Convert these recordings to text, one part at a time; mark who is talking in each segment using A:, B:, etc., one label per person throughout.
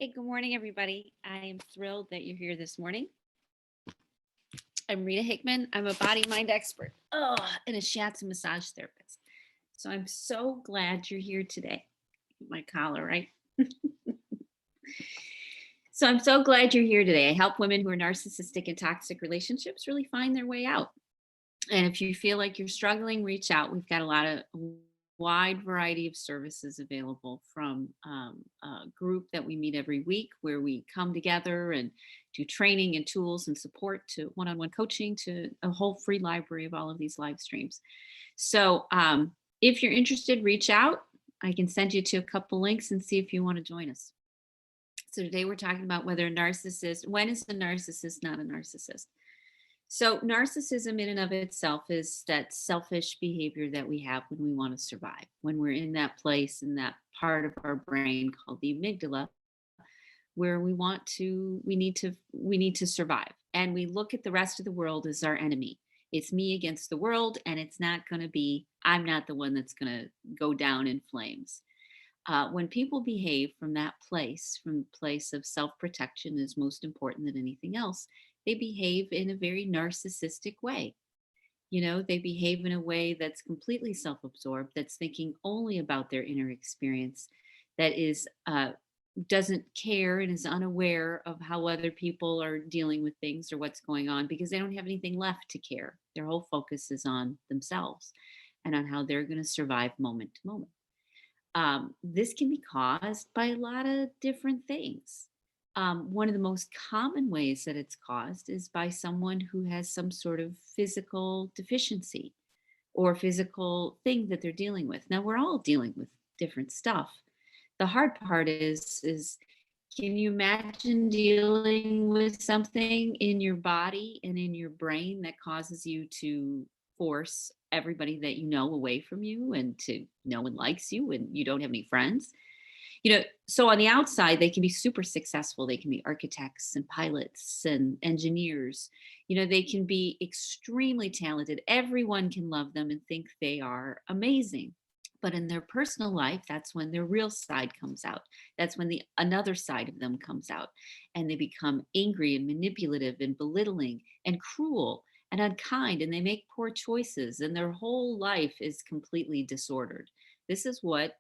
A: Hey, good morning, everybody. I am thrilled that you're here this morning. I'm Rita Hickman. I'm a body mind expert and a shiatsu massage therapist. So I'm so glad you're here today. My collar, right? So I'm so glad you're here today. I help women who are narcissistic and toxic relationships really find their way out. And if you feel like you're struggling, reach out. We've got a wide variety of services available, from a group that we meet every week where we come together and do training and tools and support, to one-on-one coaching, to a whole free library of all of these live streams. So if you're interested, reach out. I can send you to a couple links and see if you want to join us. So today we're talking about when is a narcissist not a narcissist? So narcissism in and of itself is that selfish behavior that we have when we want to survive, when we're in that place, in that part of our brain called the amygdala, where we need to survive. And we look at the rest of the world as our enemy. It's me against the world, and I'm not the one that's going to go down in flames. When people behave from the place of self-protection is most important than anything else, they behave in a very narcissistic way. They behave in a way that's completely self-absorbed, that's thinking only about their inner experience, that is doesn't care and is unaware of how other people are dealing with things or what's going on, because they don't have anything left to care. Their whole focus is on themselves and on how they're going to survive moment to moment. This can be caused by a lot of different things. One of the most common ways that it's caused is by someone who has some sort of physical deficiency or physical thing that they're dealing with. Now, we're all dealing with different stuff. The hard part is can you imagine dealing with something in your body and in your brain that causes you to force everybody that you know away from you, and to no one likes you and you don't have any friends? So on the outside, they can be super successful. They can be architects and pilots and engineers. They can be extremely talented. Everyone can love them and think they are amazing. But in their personal life, that's when their real side comes out. That's when the another side of them comes out, and they become angry and manipulative and belittling and cruel and unkind, and they make poor choices, and their whole life is completely disordered. This is what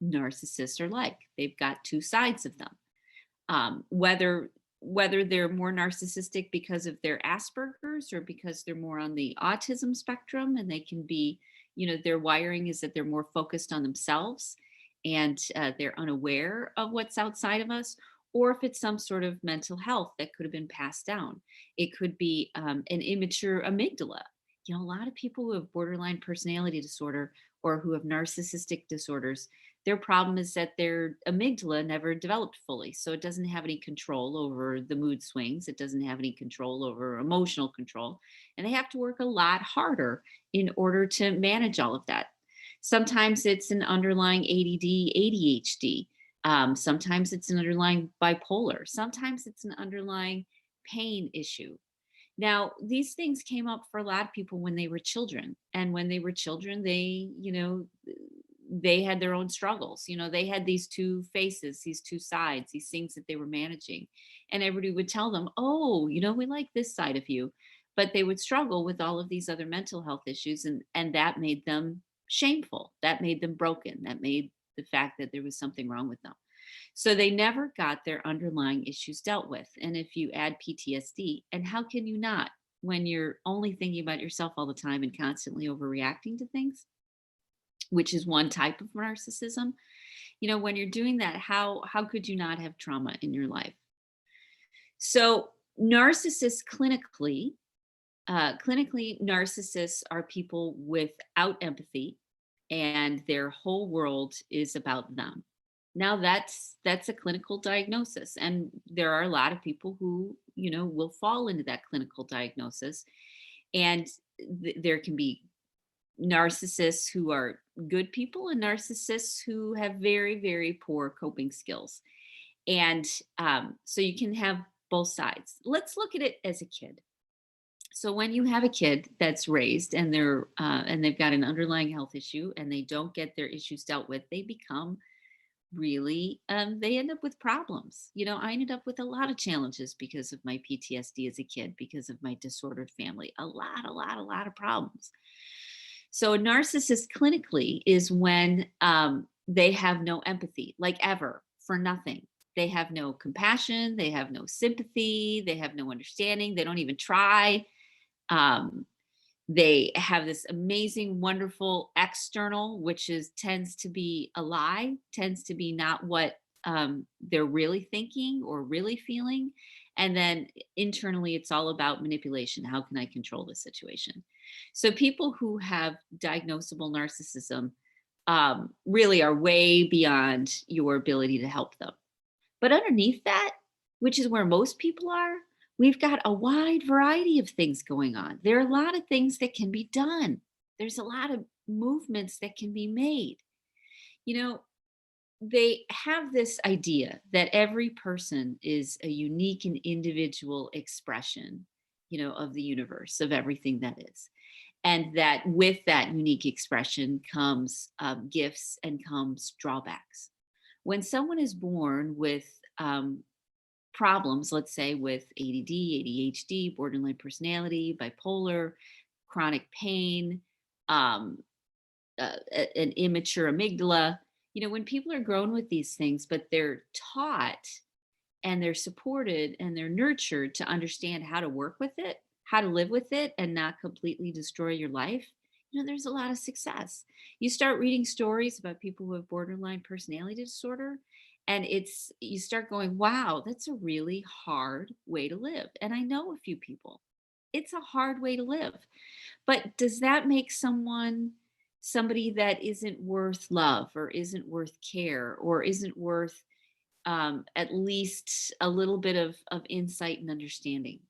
A: narcissists are like. They've got two sides of them. Whether they're more narcissistic because of their Asperger's, or because they're more on the autism spectrum, and they can be, their wiring is that they're more focused on themselves, and they're unaware of what's outside of us, or if it's some sort of mental health that could have been passed down. It could be an immature amygdala. A lot of people who have borderline personality disorder or who have narcissistic disorders, their problem is that their amygdala never developed fully. So it doesn't have any control over the mood swings. It doesn't have any control over emotional control. And they have to work a lot harder in order to manage all of that. Sometimes it's an underlying ADD, ADHD. Sometimes it's an underlying bipolar. Sometimes it's an underlying pain issue. Now, these things came up for a lot of people when they were children. And when they were children, they had their own struggles. They had these two faces, these two sides, these things that they were managing. And everybody would tell them, oh, we like this side of you. But they would struggle with all of these other mental health issues. And that made them shameful. That made them broken. That made the fact that there was something wrong with them. So they never got their underlying issues dealt with. And if you add PTSD, and how can you not when you're only thinking about yourself all the time and constantly overreacting to things, which is one type of narcissism? When you're doing that, how could you not have trauma in your life? So narcissists clinically, narcissists are people without empathy, and their whole world is about them. Now that's a clinical diagnosis, and there are a lot of people who will fall into that clinical diagnosis. And there can be narcissists who are good people and narcissists who have very, very poor coping skills. And so you can have both sides. Let's look at it as a kid. So when you have a kid that's raised and they've got an underlying health issue and they don't get their issues dealt with, they become really, they end up with problems. I ended up with a lot of challenges because of my PTSD as a kid, because of my disordered family, a lot of problems. So a narcissist clinically is when they have no empathy, like ever, for nothing. They have no compassion, they have no sympathy, they have no understanding, they don't even try. Um, they have this amazing, wonderful external, which is tends to be a lie, tends to be not what they're really thinking or really feeling. And then internally, it's all about manipulation. How can I control the situation? So people who have diagnosable narcissism really are way beyond your ability to help them. But underneath that, which is where most people are, we've got a wide variety of things going on. There are a lot of things that can be done. There's a lot of movements that can be made. You know, they have this idea that every person is a unique and individual expression, of the universe, of everything that is. And that with that unique expression comes gifts and comes drawbacks. When someone is born with problems, let's say with ADD, ADHD, borderline personality, bipolar, chronic pain, um, an immature amygdala. When people are grown with these things, but they're taught and they're supported and they're nurtured to understand how to work with it, how to live with it, and not completely destroy your life, there's a lot of success. You start reading stories about people who have borderline personality disorder, and you start going, wow, that's a really hard way to live. And I know a few people. It's a hard way to live. But does that make somebody that isn't worth love or isn't worth care or isn't worth at least a little bit of insight and understanding?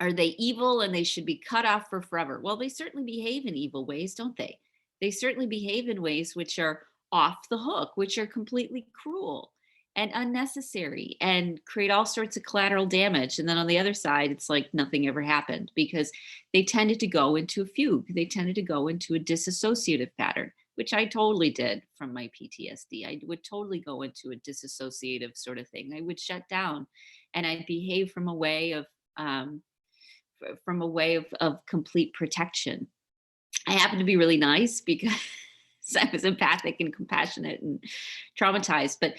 A: Are they evil and they should be cut off for forever? Well, they certainly behave in evil ways, don't they? They certainly behave in ways which are off the hook, which are completely cruel and unnecessary and create all sorts of collateral damage. And then on the other side, it's like nothing ever happened because they tended to go into a fugue. They tended to go into a disassociative pattern, which I totally did from my PTSD. I would totally go into a disassociative sort of thing. I would shut down and I'd behave um, from a way of complete protection. I happen to be really nice because I was empathic and compassionate and traumatized. But,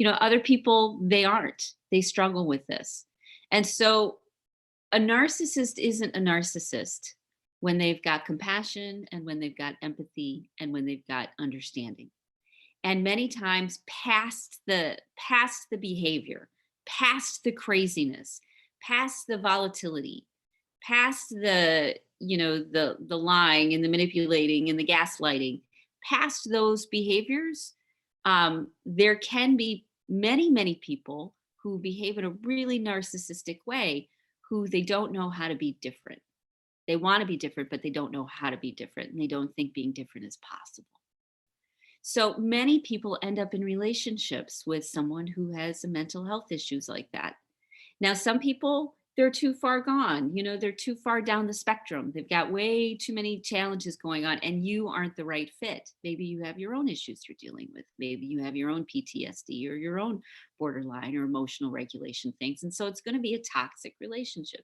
A: other people, they aren't. They struggle with this. And so a narcissist isn't a narcissist when they've got compassion and when they've got empathy and when they've got understanding. And many times past the behavior, past the craziness, past the volatility, past the lying and the manipulating and the gaslighting, past those behaviors, there can be many people who behave in a really narcissistic way who they don't know how to be different. They want to be different, but they don't know how to be different, and they don't think being different is possible. So many people end up in relationships with someone who has mental health issues like that. Now, some people, they're too far gone. They're too far down the spectrum. They've got way too many challenges going on, and you aren't the right fit. Maybe you have your own issues you're dealing with. Maybe you have your own PTSD or your own borderline or emotional regulation things. And so it's going to be a toxic relationship.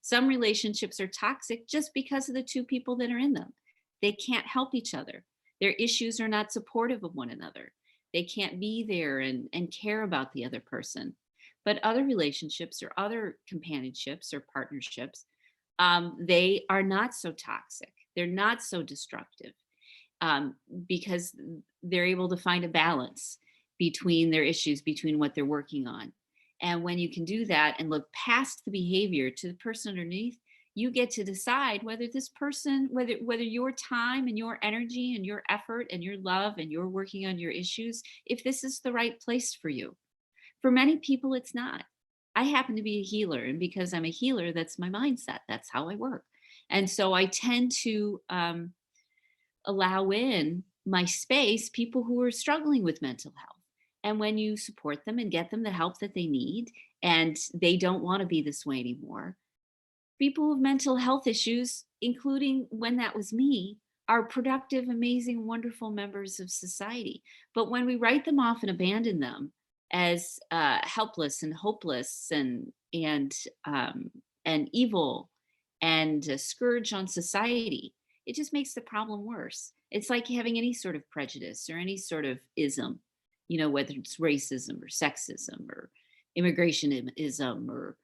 A: Some relationships are toxic just because of the two people that are in them. They can't help each other. Their issues are not supportive of one another. They can't be there and care about the other person. But other relationships or other companionships or partnerships, they are not so toxic. They're not so destructive because they're able to find a balance between their issues, between what they're working on. And when you can do that and look past the behavior to the person underneath, you get to decide whether this person, whether your time and your energy and your effort and your love and you're working on your issues, if this is the right place for you. For many people, it's not. I happen to be a healer, and because I'm a healer, that's my mindset. That's how I work. And so I tend to allow in my space people who are struggling with mental health. And when you support them and get them the help that they need, and they don't want to be this way anymore, people with mental health issues, including when that was me, are productive, amazing, wonderful members of society. But when we write them off and abandon them as helpless and hopeless um, and evil and a scourge on society, it just makes the problem worse. It's like having any sort of prejudice or any sort of ism, whether it's racism or sexism or immigrationism or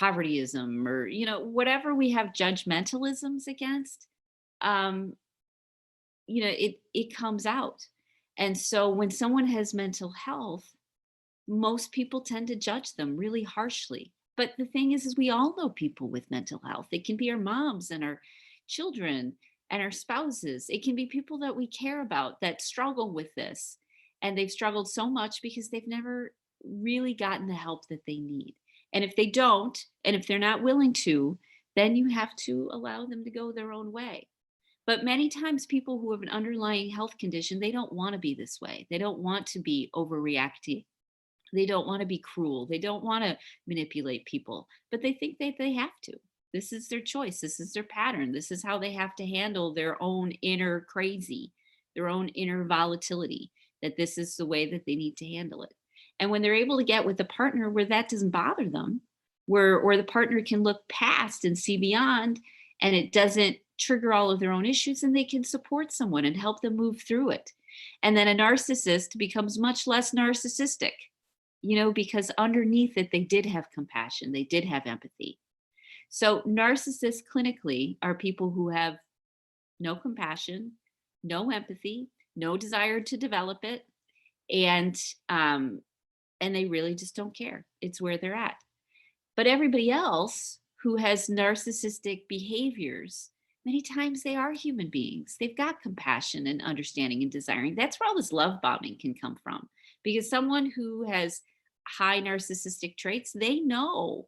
A: povertyism or whatever we have judgmentalisms against. um, it comes out. And so when someone has mental health, most people tend to judge them really harshly. But the thing is we all know people with mental health. It can be our moms and our children and our spouses. It can be people that we care about that struggle with this. And they've struggled so much because they've never really gotten the help that they need. And if they don't, and if they're not willing to, then you have to allow them to go their own way. But many times people who have an underlying health condition, they don't want to be this way. They don't want to be overreacting. They don't want to be cruel. They don't want to manipulate people, but they think that they have to. This is their choice. This is their pattern. This is how they have to handle their own inner crazy, their own inner volatility, that this is the way that they need to handle it. And when they're able to get with a partner where that doesn't bother them, where the partner can look past and see beyond, and it doesn't trigger all of their own issues, and they can support someone and help them move through it. And then a narcissist becomes much less narcissistic, because underneath it, they did have compassion, they did have empathy. So narcissists clinically are people who have no compassion, no empathy, no desire to develop it, and they really just don't care. It's where they're at. But everybody else who has narcissistic behaviors, many times they are human beings. They've got compassion and understanding and desiring. That's where all this love bombing can come from. Because someone who has high narcissistic traits, they know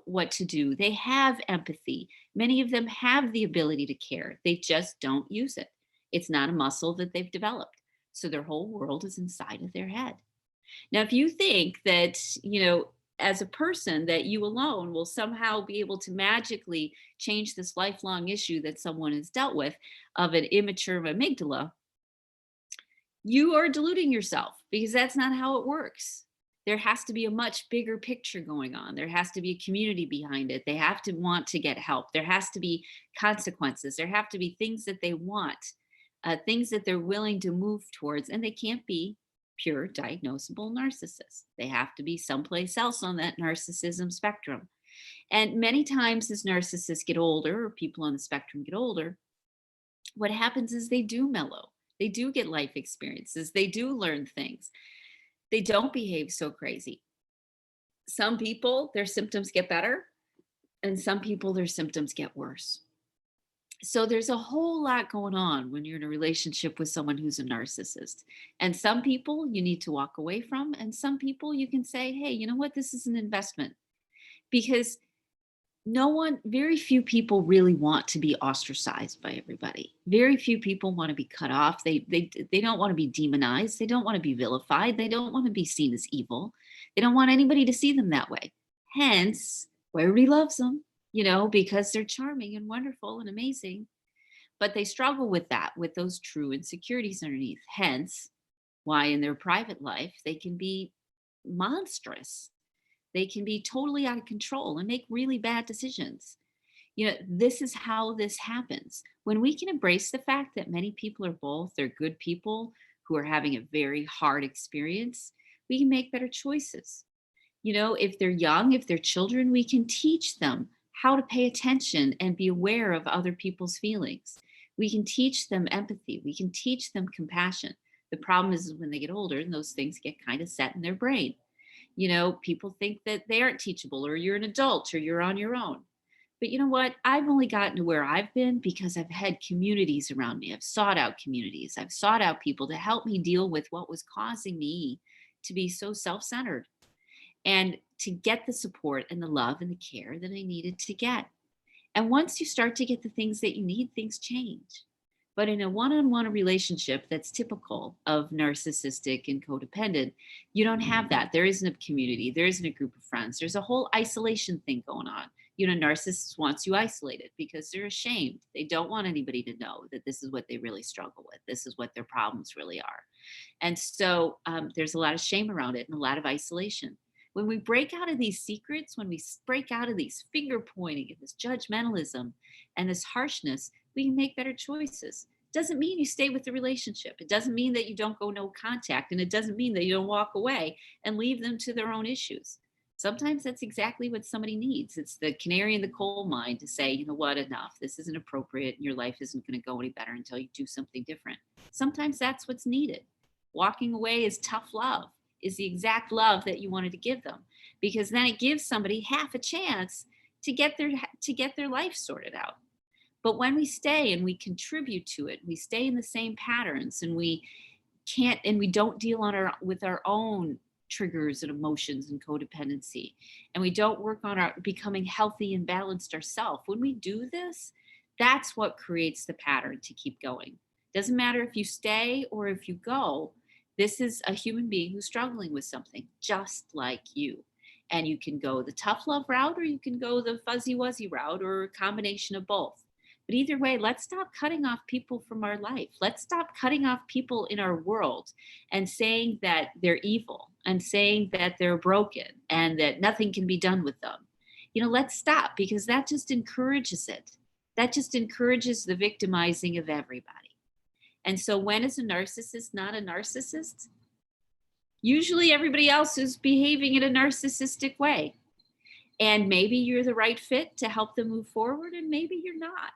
A: what to do. They have empathy. Many of them have the ability to care. They just don't use it. It's not a muscle that they've developed. So their whole world is inside of their head. Now, if you think that, as a person, that you alone will somehow be able to magically change this lifelong issue that someone has dealt with of an immature amygdala, you are deluding yourself, because that's not how it works. There has to be a much bigger picture going on. There has to be a community behind it. They have to want to get help. There has to be consequences. There have to be things that they want, things that they're willing to move towards, and they can't be pure diagnosable narcissists. They have to be someplace else on that narcissism spectrum. And many times as narcissists get older, or people on the spectrum get older, what happens is they do mellow. They do get life experiences. They do learn things. They don't behave so crazy. Some people, their symptoms get better, and some people, their symptoms get worse. So there's a whole lot going on when you're in a relationship with someone who's a narcissist. And some people you need to walk away from, and some people you can say, hey, you know what? This is an investment. Because very few people really want to be ostracized by everybody. Very few people want to be cut off. They don't want to be demonized. They don't want to be vilified. They don't want to be seen as evil. They don't want anybody to see them that way. Hence, why everybody loves them, because they're charming and wonderful and amazing. But they struggle with that, with those true insecurities underneath. Hence, why in their private life, they can be monstrous. They can be totally out of control and make really bad decisions. This is how this happens. When we can embrace the fact that many people are both, they're good people who are having a very hard experience, we can make better choices. If they're young, if they're children, we can teach them how to pay attention and be aware of other people's feelings. We can teach them empathy. We can teach them compassion. The problem is when they get older and those things get kind of set in their brain. People think that they aren't teachable, or you're an adult, or you're on your own. But you know what? I've only gotten to where I've been because I've had communities around me. I've sought out communities. I've sought out people to help me deal with what was causing me to be so self-centered, and to get the support and the love and the care that I needed to get. And once you start to get the things that you need, things change. But in a one-on-one relationship that's typical of narcissistic and codependent, you don't have that. There isn't a community. There isn't a group of friends. There's a whole isolation thing going on. Narcissists wants you isolated because they're ashamed. They don't want anybody to know that this is what they really struggle with. This is what their problems really are. And so there's a lot of shame around it and a lot of isolation. When we break out of these secrets, when we break out of these finger pointing and this judgmentalism and this harshness, we can make better choices. Doesn't mean you stay with the relationship. It doesn't mean that you don't go no contact. And it doesn't mean that you don't walk away and leave them to their own issues. Sometimes that's exactly what somebody needs. It's the canary in the coal mine to say, you know what, enough. This isn't appropriate. And your life isn't going to go any better until you do something different. Sometimes that's what's needed. Walking away is tough love, is the exact love that you wanted to give them, because then it gives somebody half a chance to get their life sorted out. But when we stay and we contribute to it, we stay in the same patterns, and we don't deal with our own triggers and emotions and codependency, and we don't work on our becoming healthy and balanced ourselves. When we do this, that's what creates the pattern to keep going. Doesn't matter if you stay or if you go. This is a human being who's struggling with something just like you. And you can go the tough love route, or you can go the fuzzy wuzzy route, or a combination of both. But either way, let's stop cutting off people from our life. Let's stop cutting off people in our world and saying that they're evil and saying that they're broken and that nothing can be done with them. Let's stop, because that just encourages it. That just encourages the victimizing of everybody. And so when is a narcissist not a narcissist? Usually everybody else is behaving in a narcissistic way. And maybe you're the right fit to help them move forward, and maybe you're not.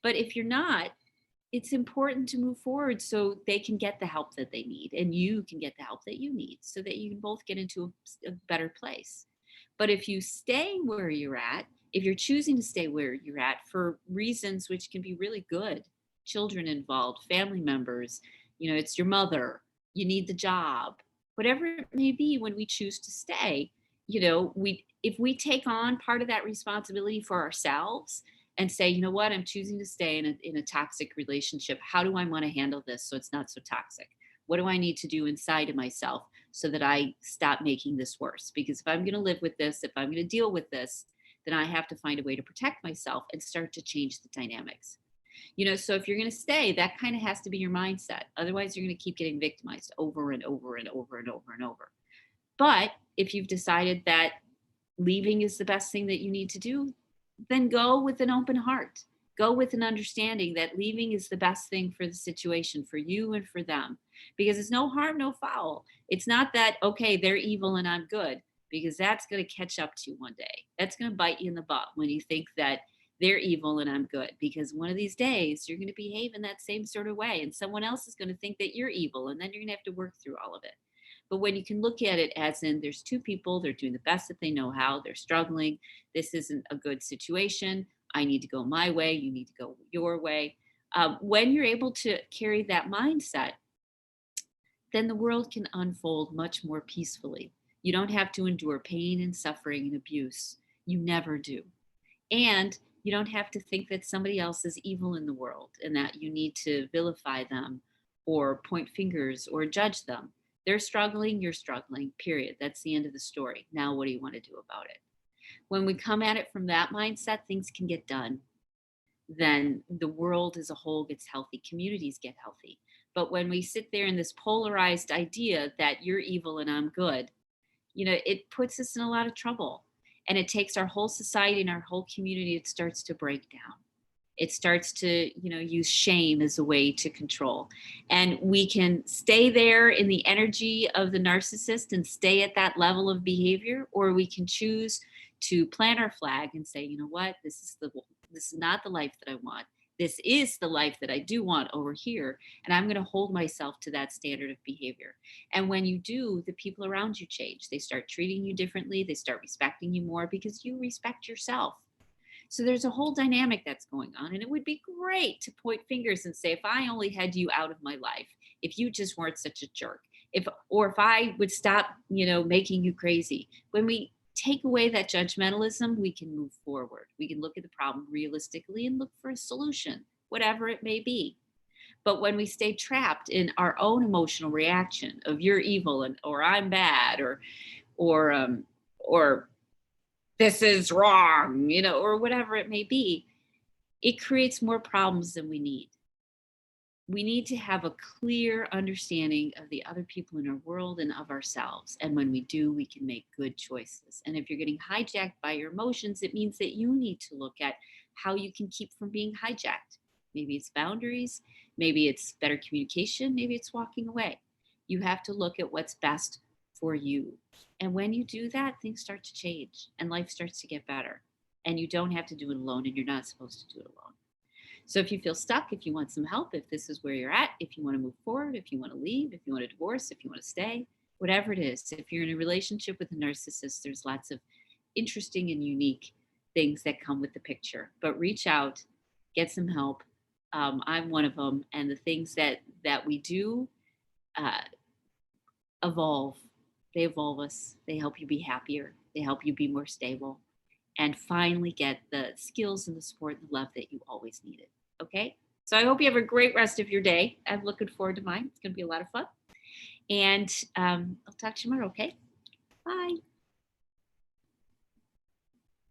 A: But if you're not, it's important to move forward so they can get the help that they need, and you can get the help that you need, so that you can both get into a better place. But if you stay where you're at, if you're choosing to stay where you're at for reasons which can be really good, children involved, family members, it's your mother, you need the job, whatever it may be, when we choose to stay, if we take on part of that responsibility for ourselves and say, you know what, I'm choosing to stay in a toxic relationship. How do I want to handle this so it's not so toxic? What do I need to do inside of myself so that I stop making this worse? Because if I'm going to live with this, if I'm going to deal with this, then I have to find a way to protect myself and start to change the dynamics. So if you're going to stay, that kind of has to be your mindset. Otherwise, you're going to keep getting victimized over and over and over and over and over. But if you've decided that leaving is the best thing that you need to do, then go with an open heart. Go with an understanding that leaving is the best thing for the situation, for you and for them. Because it's no harm, no foul. It's not that, okay, they're evil and I'm good, because that's going to catch up to you one day. That's going to bite you in the butt when you think that they're evil and I'm good, because one of these days you're going to behave in that same sort of way, and someone else is going to think that you're evil, and then you're going to have to work through all of it. But when you can look at it as in, there's two people, they're doing the best that they know how, they're struggling, this isn't a good situation, I need to go my way, you need to go your way. When you're able to carry that mindset, then the world can unfold much more peacefully. You don't have to endure pain and suffering and abuse. You never do. And you don't have to think that somebody else is evil in the world and that you need to vilify them or point fingers or judge them. They're struggling, you're struggling, period. That's the end of the story. Now, what do you want to do about it? When we come at it from that mindset, things can get done. Then the world as a whole gets healthy, communities get healthy. But when we sit there in this polarized idea that you're evil and I'm good, it puts us in a lot of trouble. And it takes our whole society and our whole community, it starts to break down. It starts to, use shame as a way to control. And we can stay there in the energy of the narcissist and stay at that level of behavior, or we can choose to plant our flag and say, you know what, this is not the life that I want. This is the life that I do want over here. And I'm going to hold myself to that standard of behavior. And when you do, the people around you change. They start treating you differently. They start respecting you more because you respect yourself. So there's a whole dynamic that's going on. And it would be great to point fingers and say, if I only had you out of my life, if you just weren't such a jerk, if I would stop, making you crazy. When we take away that judgmentalism, we can move forward. We can look at the problem realistically and look for a solution, whatever it may be. But when we stay trapped in our own emotional reaction of you're evil or I'm bad or this is wrong, or whatever it may be, it creates more problems than we need. We need to have a clear understanding of the other people in our world and of ourselves. And when we do, we can make good choices. And if you're getting hijacked by your emotions, it means that you need to look at how you can keep from being hijacked. Maybe it's boundaries, maybe it's better communication, maybe it's walking away. You have to look at what's best for you. And when you do that, things start to change and life starts to get better. And you don't have to do it alone, and you're not supposed to do it alone. So if you feel stuck, if you want some help, if this is where you're at, if you want to move forward, if you want to leave, if you want to divorce, if you want to stay, whatever it is, if you're in a relationship with a narcissist, there's lots of interesting and unique things that come with the picture. But reach out, get some help. I'm one of them. And the things that we do evolve. They evolve us. They help you be happier. They help you be more stable and finally get the skills and the support and the love that you always needed. Okay? So I hope you have a great rest of your day. I'm looking forward to mine. It's going to be a lot of fun. And I'll talk to you tomorrow, okay? Bye.